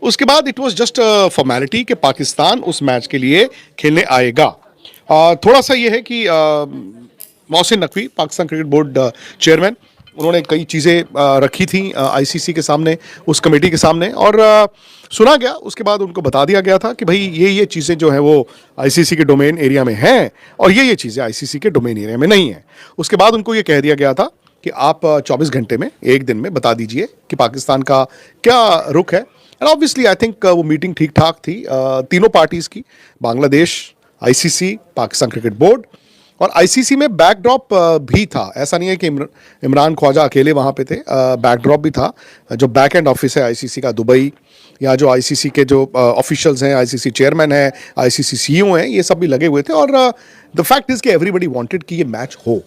उसके बाद it was just formality कि पाकिस्तान उस मैच के लिए खेलने आएगा। थोड़ा सा ये है कि Mohsin Naqvi Pakistan cricket board chairman, उन्होंने कई चीज़ें रखी थी आईसीसी के सामने, उस कमेटी के सामने, और सुना गया। उसके बाद उनको बता दिया गया था कि भाई ये चीज़ें जो हैं वो आईसीसी के डोमेन एरिया में हैं और ये चीज़ें आईसीसी के डोमेन एरिया में नहीं हैं। उसके बाद उनको ये कह दिया गया था कि आप 24 घंटे में, एक दिन में बता दीजिए कि पाकिस्तान का क्या रुख है। एंड ऑब्वियसली आई थिंक वो मीटिंग ठीक ठाक थी तीनों पार्टीज़ की, Bangladesh, ICC, Pakistan cricket board. और आईसीसी में बैकड्रॉप भी था, ऐसा नहीं है कि इमरान ख्वाजा अकेले वहाँ पे थे, बैकड्रॉप भी था। जो बैक एंड ऑफिस है आईसीसी का दुबई, या जो आईसीसी के जो ऑफिशियल्स हैं, आईसीसी चेयरमैन है, आईसीसी सीईओ हैं, ये सब भी लगे हुए थे। और द फैक्ट इज़ कि एवरीबडी वांटेड कि ये मैच हो,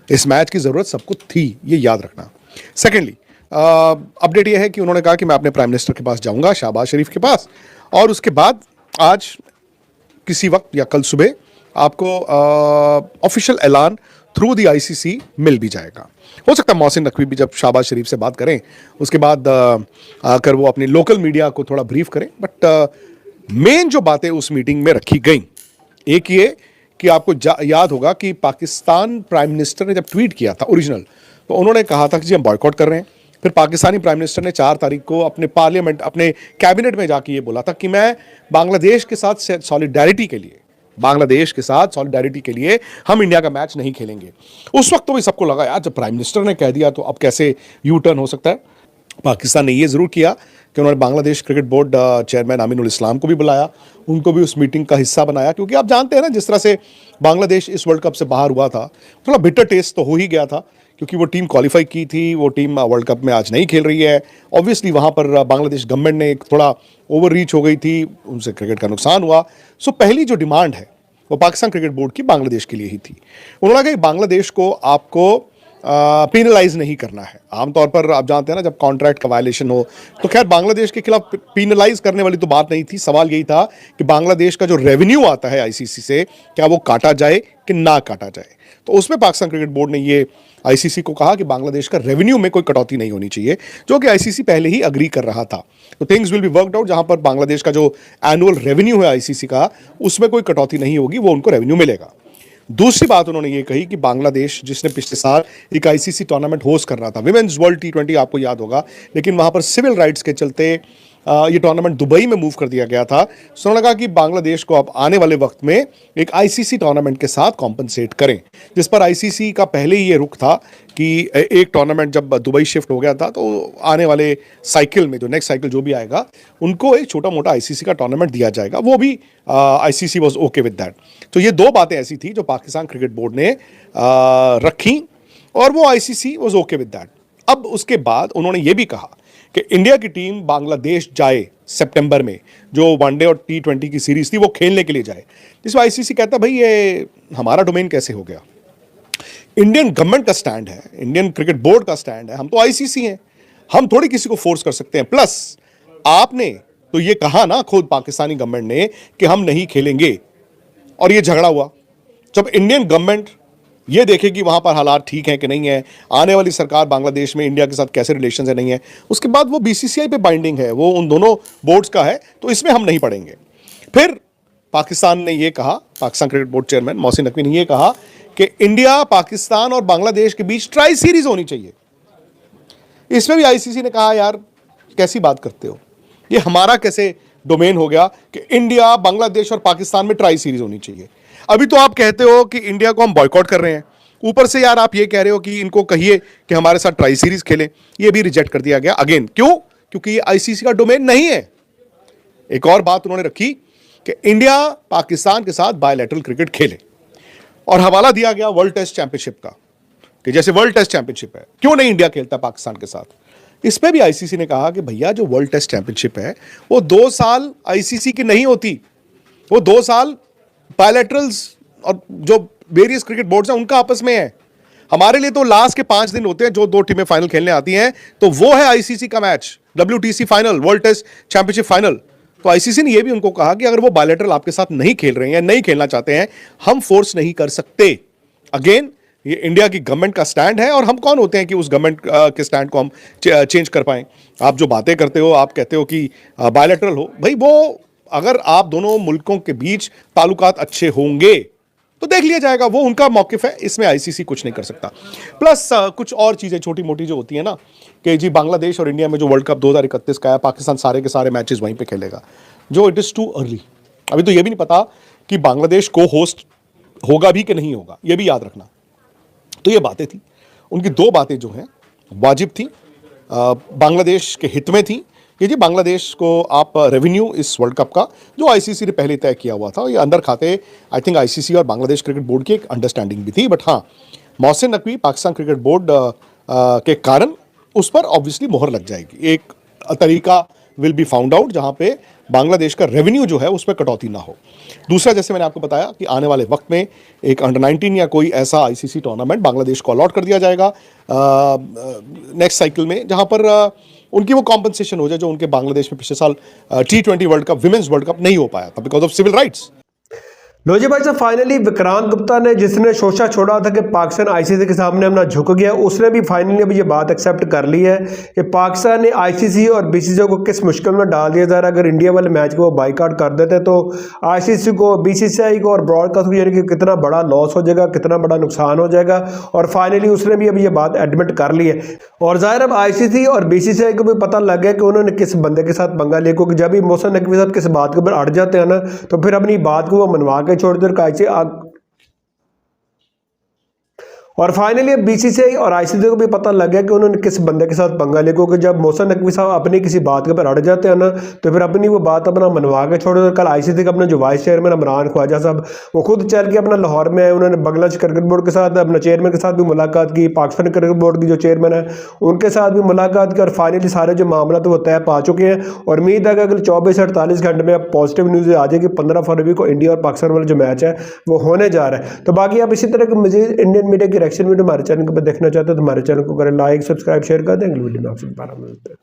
इस मैच की ज़रूरत सबको थी, ये याद रखना। सेकेंडली अपडेट ये है कि उन्होंने कहा कि मैं अपने प्राइम मिनिस्टर के पास जाऊँगा, शहबाज शरीफ के पास, और उसके बाद आज किसी वक्त या कल सुबह आपको ऑफिशियल ऐलान थ्रू दी आईसीसी मिल भी जाएगा। हो सकता है मोहसिन नकवी भी जब शहबाज शरीफ से बात करें उसके बाद आकर वो अपनी लोकल मीडिया को थोड़ा ब्रीफ करें। बट मेन जो बातें उस मीटिंग में रखी गई, एक ये कि आपको याद होगा कि पाकिस्तान प्राइम मिनिस्टर ने जब ट्वीट किया था ओरिजिनल, तो उन्होंने कहा था कि जी हम बॉयकॉट कर रहे हैं। फिर पाकिस्तानी प्राइम मिनिस्टर ने 4 तारीख को अपने पार्लियामेंट, अपने कैबिनेट में जाके ये बोला था कि मैं बांग्लादेश के साथ सॉलिडारिटी के लिए, बांग्लादेश के साथ सॉलिडारिटी के लिए हम इंडिया का मैच नहीं खेलेंगे। उस वक्त तो भी सबको लगा यार जब प्राइम मिनिस्टर ने कह दिया तो अब कैसे यू टर्न हो सकता है। पाकिस्तान ने ये ज़रूर किया कि उन्होंने Bangladesh cricket board chairman Aminul Islam को भी बुलाया, उनको भी उस मीटिंग का हिस्सा बनाया, क्योंकि आप जानते हैं ना जिस तरह से बांग्लादेश इस वर्ल्ड कप से बाहर हुआ था, थोड़ा बिटर टेस्ट तो हो ही गया था, क्योंकि वो टीम क्वालिफाई की थी, वो टीम वर्ल्ड कप में आज नहीं खेल रही है। ऑब्वियसली वहाँ पर बांग्लादेश गवर्नमेंट ने एक थोड़ा ओवर रीच हो गई थी, उनसे क्रिकेट का नुकसान हुआ। सो पहली जो डिमांड है वो पाकिस्तान क्रिकेट बोर्ड की बांग्लादेश के लिए ही थी। उन्होंने कहा कि बांग्लादेश को आपको पीनलाइज नहीं करना है। आमतौर पर आप जानते हैं ना जब कॉन्ट्रैक्ट का वायलेशन हो, तो खैर बांग्लादेश के खिलाफ पीनलाइज करने वाली तो बात नहीं थी। सवाल यही था कि बांग्लादेश का जो रेवेन्यू आता है आईसीसी से, क्या वो काटा जाए कि ना काटा जाए। तो उसमें पाकिस्तान क्रिकेट बोर्ड ने ये आईसीसी को कहा कि बांग्लादेश का रेवेन्यू में कोई कटौती नहीं होनी चाहिए, जो कि आईसीसी पहले ही अग्री कर रहा था। तो things will be worked out, जहां पर बांग्लादेश का जो एनुअल रेवेन्यू है आईसीसी का, उसमें कोई कटौती नहीं होगी, वो उनको रेवेन्यू मिलेगा। दूसरी बात उन्होंने ये कही कि बांग्लादेश, जिसने पिछले साल एक आईसीसी टूर्नामेंट होस्ट कर रहा था, विमेंस वर्ल्ड टी20, आपको याद होगा, लेकिन वहां पर सिविल राइट्स के चलते ये टूर्नामेंट दुबई में मूव कर दिया गया था। सो उन्होंने कहा कि बांग्लादेश को अब आने वाले वक्त में एक आईसीसी टूर्नामेंट के साथ कॉम्पनसेट करें, जिस पर आईसीसी का पहले ही ये रुख था कि एक टूर्नामेंट जब दुबई शिफ्ट हो गया था तो आने वाले साइकिल में, जो नेक्स्ट साइकिल जो भी आएगा, उनको एक छोटा मोटा आईसीसी का टूर्नामेंट दिया जाएगा। वो भी ICC was okay with that. तो ये 2 बातें ऐसी थी जो पाकिस्तान क्रिकेट बोर्ड ने रखी और वो ICC was okay with that. अब उसके बाद उन्होंने ये भी कहा कि इंडिया की टीम बांग्लादेश जाए सितंबर में, जो वनडे और टी20 की सीरीज थी वो खेलने के लिए जाए। जिसमें आईसीसी कहता भाई ये हमारा डोमेन कैसे हो गया। इंडियन गवर्नमेंट का स्टैंड है, इंडियन क्रिकेट बोर्ड का स्टैंड है, हम तो आईसीसी हैं, हम थोड़ी किसी को फोर्स कर सकते हैं। प्लस आपने तो ये कहा ना खुद पाकिस्तानी गवर्नमेंट ने कि हम नहीं खेलेंगे, और ये झगड़ा हुआ। जब इंडियन गवर्नमेंट ये देखे कि वहां पर हालात ठीक हैं कि नहीं है, आने वाली सरकार बांग्लादेश में इंडिया के साथ कैसे रिलेशन है नहीं है, उसके बाद वो बीसीसीआई पे बाइंडिंग है, वो उन दोनों बोर्ड्स का है, तो इसमें हम नहीं पड़ेंगे। फिर पाकिस्तान ने ये कहा, Pakistan cricket board chairman Mohsin Naqvi ने ये कहा कि इंडिया, पाकिस्तान और बांग्लादेश के बीच ट्राई सीरीज होनी चाहिए। इसमें भी आईसीसी ने कहा यार कैसी बात करते हो, ये हमारा कैसे डोमेन हो गया कि इंडिया, बांग्लादेश और पाकिस्तान में ट्राई सीरीज होनी चाहिए। अभी तो आप कहते हो कि इंडिया को हम बॉयकॉट कर रहे हैं, ऊपर से यार आप ये कह रहे हो कि इनको कहिए कि हमारे साथ ट्राई सीरीज खेलें। ये भी रिजेक्ट कर दिया गया अगेन। क्यों? क्योंकि ये आईसीसी का डोमेन नहीं है। एक और बात उन्होंने रखी कि इंडिया पाकिस्तान के साथ बायलैटरल क्रिकेट खेले, और हवाला दिया गया वर्ल्ड टेस्ट चैंपियनशिप का कि जैसे वर्ल्ड टेस्ट चैंपियनशिप है, क्यों नहीं इंडिया खेलता पाकिस्तान के साथ। इसमें भी आईसीसी ने कहा कि भैया जो वर्ल्ड टेस्ट चैंपियनशिप है वो 2 साल आईसीसी की नहीं होती, वो 2 साल बायलैटरल्स और जो वेरियस क्रिकेट बोर्ड्स हैं उनका आपस में है। हमारे लिए तो लास्ट के 5 दिन होते हैं जो 2 टीमें फाइनल खेलने आती हैं, तो वो है आईसीसी का match, WTC final, world test championship final. तो आईसीसी ने यह भी उनको कहा कि अगर वो बायलैटरल आपके साथ नहीं खेल रहे हैं, नहीं खेलना चाहते हैं, हम फोर्स नहीं कर सकते। अगेन ये इंडिया की गवर्नमेंट का स्टैंड है और हम कौन होते हैं कि उस गवर्नमेंट के स्टैंड को हम चेंज कर पाएं। आप जो बातें करते हो, आप कहते हो कि बायलैटरल हो, भाई वो अगर आप दोनों मुल्कों के बीच ताल्लुकात अच्छे होंगे तो देख लिया जाएगा, वो उनका मौकिफ है, इसमें आईसीसी कुछ नहीं कर सकता। प्लस कुछ और चीज़ें छोटी मोटी जो होती है ना कि जी बांग्लादेश और इंडिया में जो वर्ल्ड कप 2031 का है, पाकिस्तान सारे के सारे मैचेस वहीं पे खेलेगा, जो इट इज़ टू अर्ली। अभी तो ये भी नहीं पता कि बांग्लादेश को होस्ट होगा भी कि नहीं होगा, ये भी याद रखना। तो ये बातें थी, उनकी दो बातें जो हैं वाजिब थी, बांग्लादेश के हित में थी कि जी बांग्लादेश को आप रेवेन्यू इस वर्ल्ड कप का जो आईसीसी ने पहले तय किया हुआ था ये अंदर खाते, आई थिंक आईसीसी और बांग्लादेश क्रिकेट बोर्ड की एक अंडरस्टैंडिंग भी थी। बट हाँ, मोहसिन नकवी पाकिस्तान क्रिकेट बोर्ड के कारण उस पर ऑब्वियसली मोहर लग जाएगी। एक तरीका विल बी फाउंड आउट जहां पे बांग्लादेश का रेवेन्यू जो है उस पर कटौती ना हो। दूसरा, जैसे मैंने आपको बताया कि आने वाले वक्त में एक अंडर 19 या कोई ऐसा आईसीसी टूर्नामेंट बांग्लादेश को अलॉट कर दिया जाएगा नेक्स्ट साइकिल में, जहां पर उनकी वो कॉम्पनसेशन हो जाए जो उनके बांग्लादेश में पिछले साल T20 world cup, women's world cup नहीं हो पाया था बिकॉज ऑफ सिविल राइट्स। लो जी भाई साहब, फाइनली विक्रांत गुप्ता ने, जिसने शोशा छोड़ा था कि पाकिस्तान आईसीसी के सामने अपना झुक गया, उसने भी फाइनली अभी ये बात एक्सेप्ट कर ली है कि पाकिस्तान ने आईसीसी और बीसीसीआई को किस मुश्किल में डाल दिया जा रहा है। अगर इंडिया वाले मैच को वो बाइकआउट कर देते तो आईसीसी को, बीसीसीआई को और ब्रॉडकास्ट को यानी कि कितना बड़ा लॉस हो जाएगा, कितना बड़ा नुकसान हो जाएगा। और फाइनली उसने भी अभी ये बात एडमिट कर ली है। और जाहिर अब आईसीसी और बीसीसीआई को भी पता लग गया कि उन्होंने किस बंदे के साथ पंगा लिया, क्योंकि जब भी मोहसिन नकवी साहब किस बात के ऊपर अड़ जाते हैं ना, तो फिर अपनी बात को वो मनवा के छोड़ देते और फाइनली अब बीसीसीआई और आईसीसी को भी पता लग गया कि उन्होंने किस बंदे के साथ पंगा लिया, क्योंकि जब मोहसिन नकवी साहब अपनी किसी बात के ऊपर अड़ जाते हैं ना, तो फिर अपनी वो बात अपना मनवा के छोड़ देते। कल आईसीसी का अपने जो वाइस चेयरमैन इमरान ख्वाजा साहब, वो खुद चल के अपना लाहौर में है, उन्होंने बांग्लादेश क्रिकेट बोर्ड के साथ, अपने चेयरमैन के साथ भी मुलाकात की, पाकिस्तान क्रिकेट बोर्ड की जो चेयरमैन है उनके साथ भी मुलाकात की, और फाइनली सारे जो मामला तो वो तय पा चुके हैं। और उम्मीद है कि अगले 24 से 48 घंटे में अब पॉजिटिव न्यूज़ आ जाएगी। 15 फरवरी को इंडिया और पाकिस्तान वाला जो मैच है वो होने जा रहा है। तो बाकी आप इसी तरह के मजीद इंडियन मीडिया की रिएक्शन वीडियो हमारे चैनल पर देखना चाहते हो तो हमारे चैनल को करें लाइक, सब्सक्राइब, शेयर कर दें। अगली वीडियो में आपसे दोबारा मिलते हैं।